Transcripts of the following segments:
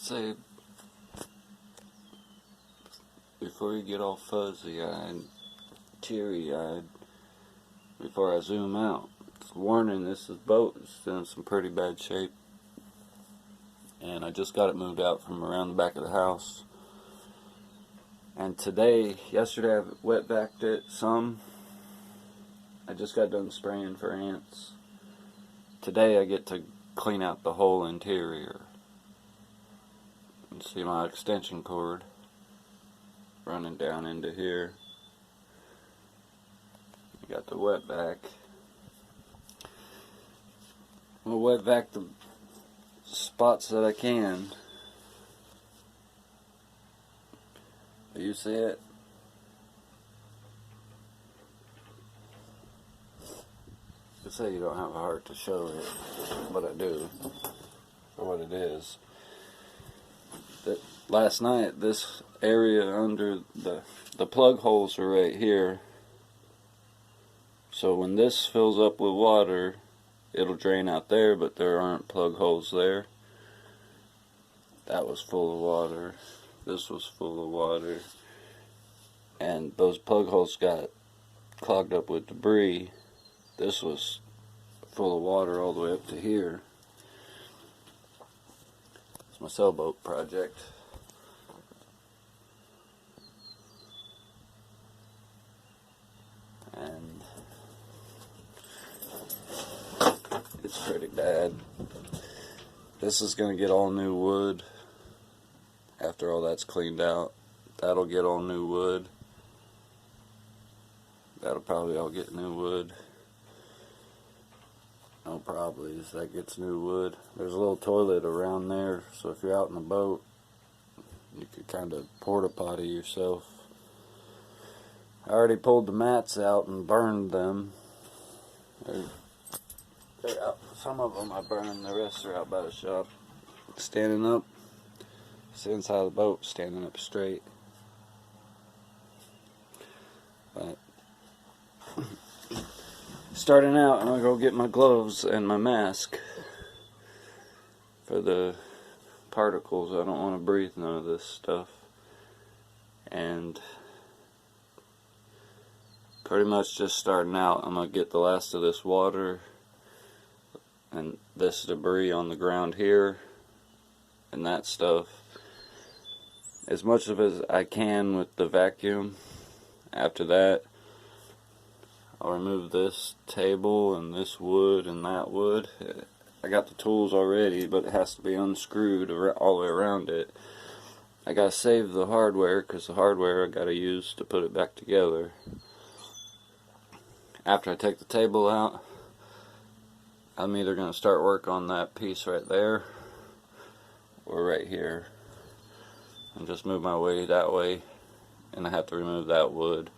say, before you get all fuzzy-eyed, teary-eyed, before I zoom out, it's a warning, this boat is in some pretty bad shape. And I just got it moved out from around the back of the house. And yesterday I wet vacked it some. I just got done spraying for ants. Today I get to clean out the whole interior. You can see my extension cord running down into here. I got the wet vac. I'll wet vac the spots that I can. Do you see it? You say you don't have a heart to show it, but I do, for what it is. Last night, this area under the plug holes are right here. So when this fills up with water, it'll drain out there, but there aren't plug holes there. That was full of water. This was full of water. And those plug holes got clogged up with debris. This was full of water all the way up to here. It's my sailboat project. And it's pretty bad. This is going to get all new wood after all that's cleaned out. That'll get all new wood. That'll probably all get new wood. No, probably, that gets new wood. There's a little toilet around there, so if you're out in the boat, you could kind of porta potty yourself. I already pulled the mats out and burned them. They're out. Some of them I burned, the rest are out by the shop. Standing up, it's the inside of the boat, standing up straight. But starting out, I'm going to go get my gloves and my mask for the particles. I don't want to breathe none of this stuff. And pretty much just starting out, I'm going to get the last of this water and this debris on the ground here and that stuff, as much of it as I can with the vacuum. After that, I'll remove this table and this wood and that wood. I got the tools already, but it has to be unscrewed all the way around it. I gotta save the hardware, because the hardware I gotta use to put it back together. After I take the table out, I'm either gonna start work on that piece right there or right here, and just move my way that way, and I have to remove that wood.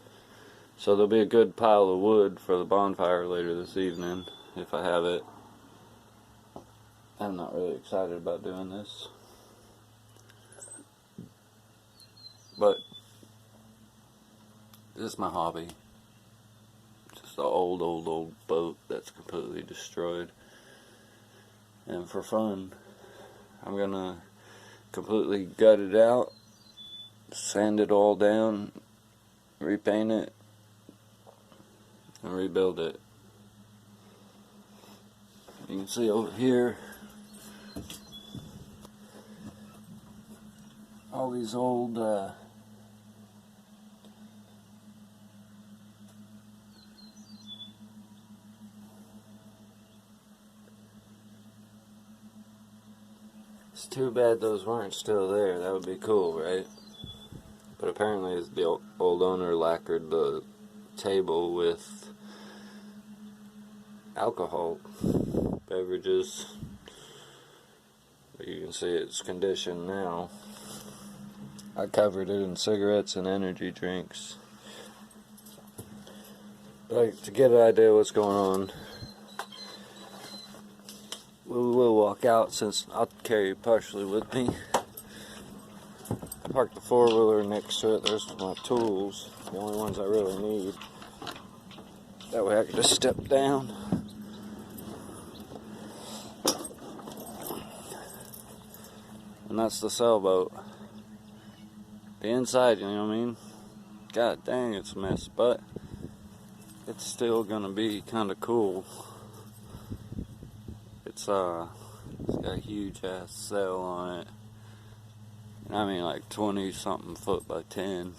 So there'll be a good pile of wood for the bonfire later this evening, if I have it. I'm not really excited about doing this, but this is my hobby. Just an old boat that's completely destroyed. And for fun, I'm gonna completely gut it out, sand it all down, repaint it, and rebuild it. You can see over here all these old it's too bad those weren't still there. That would be cool, right? But apparently the old owner lacquered the table with alcohol beverages. You can see its condition now. I covered it in cigarettes and energy drinks. But to get an idea of what's going on, we'll walk out, since I'll carry it partially with me. I parked the four-wheeler next to it. There's my tools, the only ones I really need. That way I can just step down. And and that's the sailboat. The inside, you know what I mean? God dang, it's a mess, but it's still gonna be kind of cool. It's got a huge ass sail on it. And I mean like 20 something foot by 10.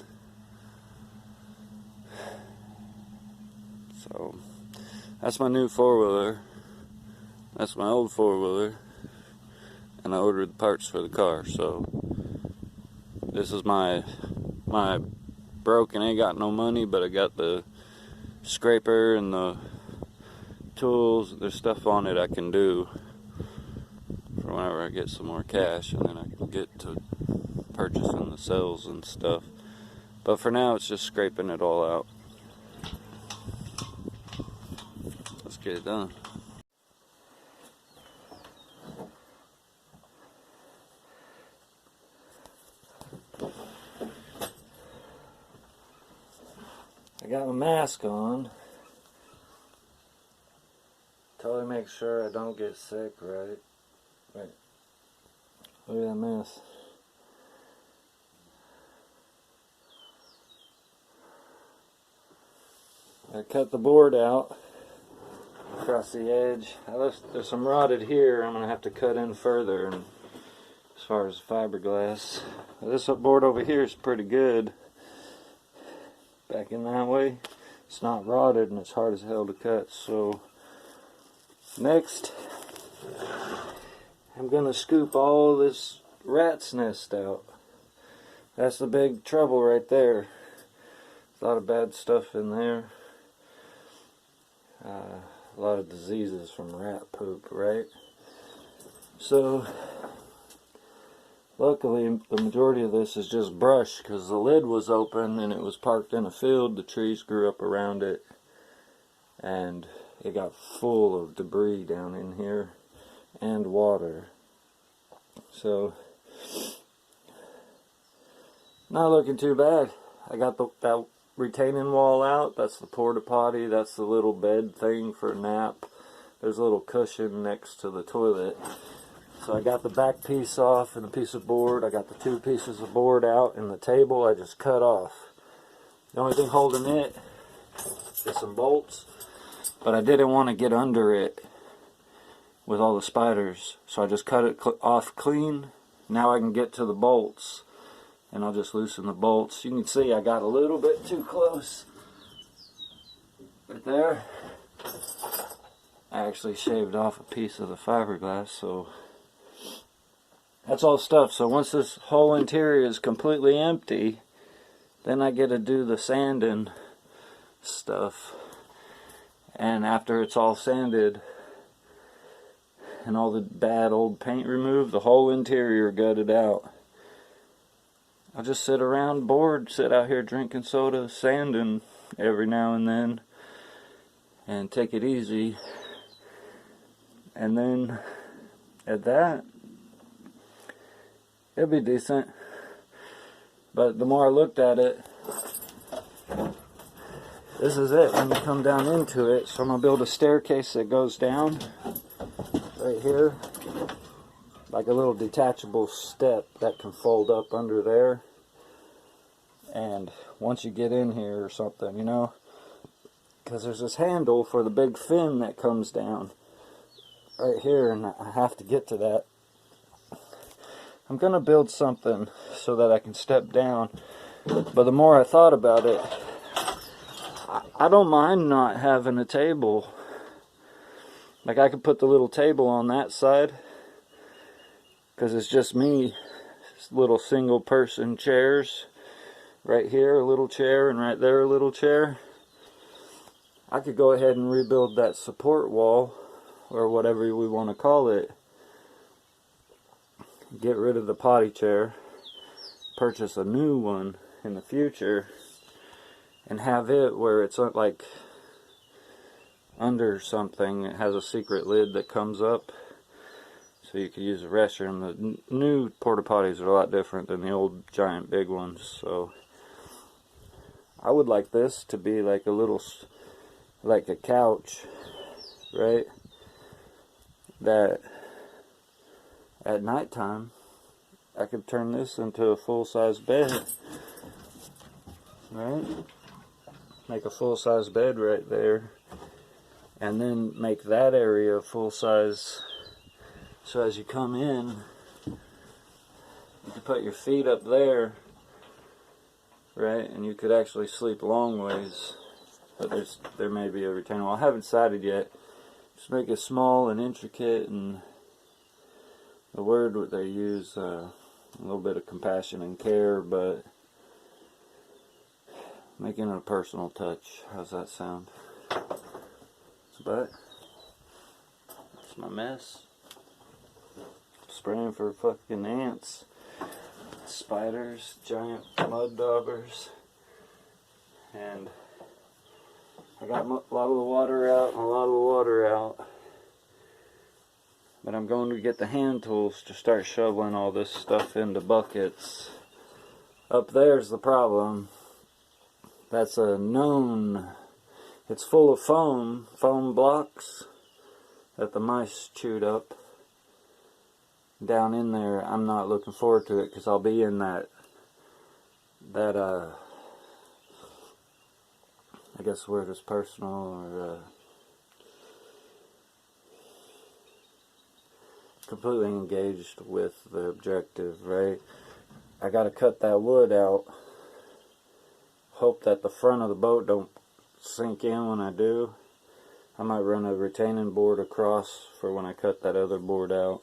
So that's my new four-wheeler. That's my old four-wheeler. And I ordered the parts for the car. So this is my broken, ain't got no money, but I got the scraper and the tools. There's stuff on it I can do for whenever I get some more cash, and then I can get to purchasing the cells and stuff. But for now, it's just scraping it all out. Let's get it done. I got my mask on. Totally make sure I don't get sick, right? Wait. Look at that mess. I cut the board out across the edge. There's some rotted here. I'm going to have to cut in further. And as far as fiberglass, this board over here is pretty good. Back in that way, it's not rotted and it's hard as hell to cut. So next, I'm going to scoop all this rat's nest out. That's the big trouble right there. A lot of bad stuff in there. A lot of diseases from rat poop, right? So luckily the majority of this is just brush, because the lid was open and it was parked in a field. The trees grew up around it and it got full of debris down in here and water. So not looking too bad. I got that retaining wall out. That's the porta potty. That's the little bed thing for a nap. There's a little cushion next to the toilet. So I got the back piece off and a piece of board. I got the two pieces of board out, and the table I just cut off. The only thing holding it is some bolts, but I didn't want to get under it with all the spiders, so I just cut it off clean. Now I can get to the bolts, and I'll just loosen the bolts. You can see I got a little bit too close right there. I actually shaved off a piece of the fiberglass, so that's all stuff. So once this whole interior is completely empty, then I get to do the sanding stuff. And after it's all sanded and all the bad old paint removed, the whole interior gutted out, I'll just sit around bored, sit out here drinking soda, sanding every now and then, and take it easy. And then at that, it'll be decent. But the more I looked at it, this is it when you come down into it. So I'm going to build a staircase that goes down right here, like a little detachable step that can fold up under there. And once you get in here or something, you know, because there's this handle for the big fin that comes down right here, and I have to get to that. I'm going to build something so that I can step down. But the more I thought about it, I don't mind not having a table. Like, I could put the little table on that side, because it's just me. It's little single person chairs. Right here a little chair, and right there a little chair. I could go ahead and rebuild that support wall, or whatever we want to call it. Get rid of the potty chair, purchase a new one in the future, and have it where it's like under something. It has a secret lid that comes up, so you could use the restroom. The new porta potties are a lot different than the old giant big ones. So I would like this to be like a little, like a couch, right? That at nighttime I could turn this into a full-size bed, right? Make a full-size bed right there, and then make that area full-size. So as you come in, you can put your feet up there, right? And you could actually sleep long ways. But there may be a retaining wall. I haven't decided yet. Just make it small and intricate, and the word what they use, a little bit of compassion and care, but making it a personal touch. How's that sound? But that's my mess. Spraying for fucking ants, spiders, giant mud daubers, and I got a lot of the water out and a lot of the water out. But I'm going to get the hand tools to start shoveling all this stuff into buckets. Up there's the problem. That's a known. It's full of foam blocks that the mice chewed up. Down in there, I'm not looking forward to it because I'll be in that I guess the word is personal, or completely engaged with the objective, right? I gotta cut that wood out. Hope that the front of the boat don't sink in when I do. I might run a retaining board across for when I cut that other board out.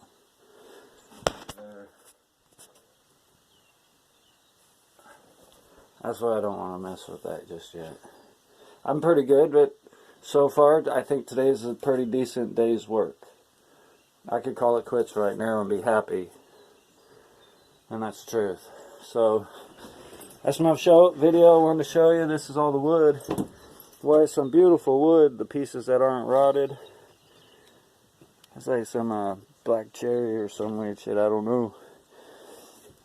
There. That's why I don't want to mess with that just yet. I'm pretty good, but so far I think today's a pretty decent day's work. I could call it quits right now and be happy. And that's the truth. So that's my video I wanted to show you. This is all the wood. Boy, it's some beautiful wood, the pieces that aren't rotted. It's like some black cherry or some weird shit, I don't know.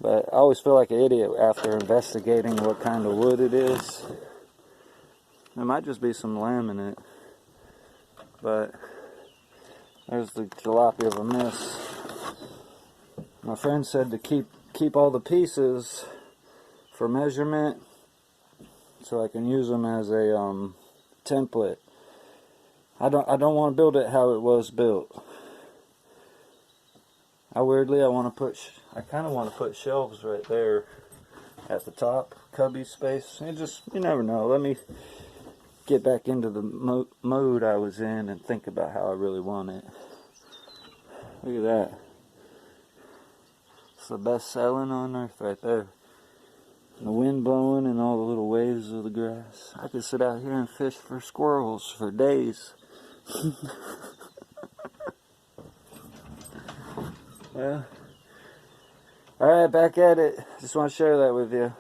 But I always feel like an idiot after investigating what kind of wood it is. It might just be some laminate. But there's the jalopy of a miss. My friend said to keep all the pieces for measurement so I can use them as a template. I don't want to build it how it was built. I kind of want to put shelves right there at the top, cubby space. You never know. Let me get back into the mode I was in and think about how I really want it. Look at that. It's the best selling on earth right there. The wind blowing and all the little waves of the grass. I could sit out here and fish for squirrels for days. Well, alright, back at it. Just want to share that with you.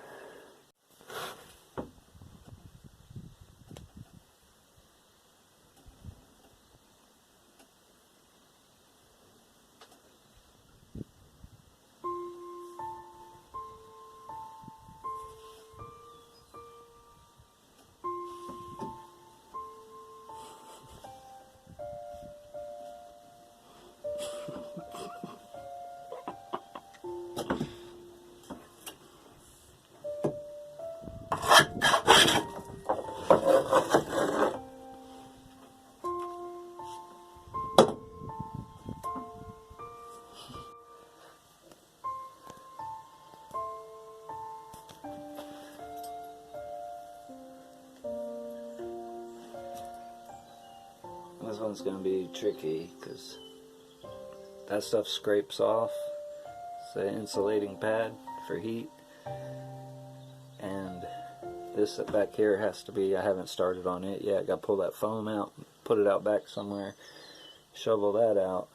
This one's going to be tricky because that stuff scrapes off. It's an insulating pad for heat. And this back here has to be, I haven't started on it yet. Got to pull that foam out, put it out back somewhere, shovel that out.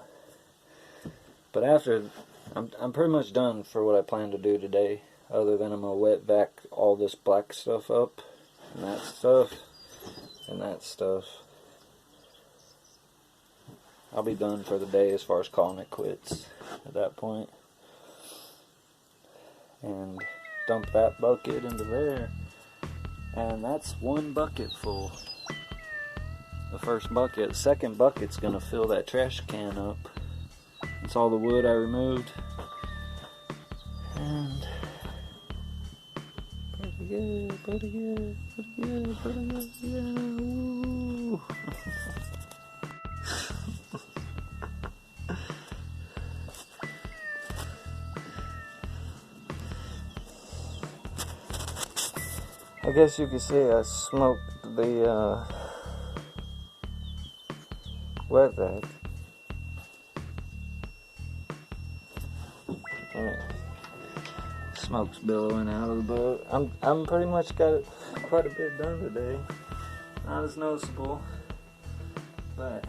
But after, I'm pretty much done for what I plan to do today, other than I'm going to wet back all this black stuff up, and that stuff, and that stuff. I'll be done for the day as far as calling it quits at that point. And dump that bucket into there. And that's one bucket full. The first bucket. The second bucket's going to fill that trash can up. That's all the wood I removed. And pretty good, pretty good, pretty good, pretty good, yeah, woo. I guess you could say I smoked the wet vac. Smoke's billowing out of the boat. I'm pretty much got quite a bit done today. Not as noticeable, but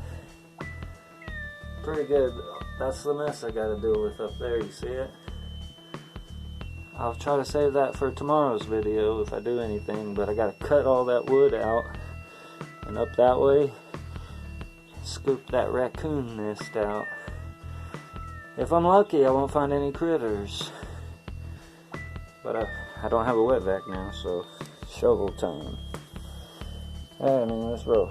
pretty good. That's the mess I gotta deal with up there, you see it? I'll try to save that for tomorrow's video if I do anything, but I gotta cut all that wood out and up that way scoop that raccoon nest out. If I'm lucky, I won't find any critters. But I don't have a wet vac now, so shovel time. Alright, man, let's roll.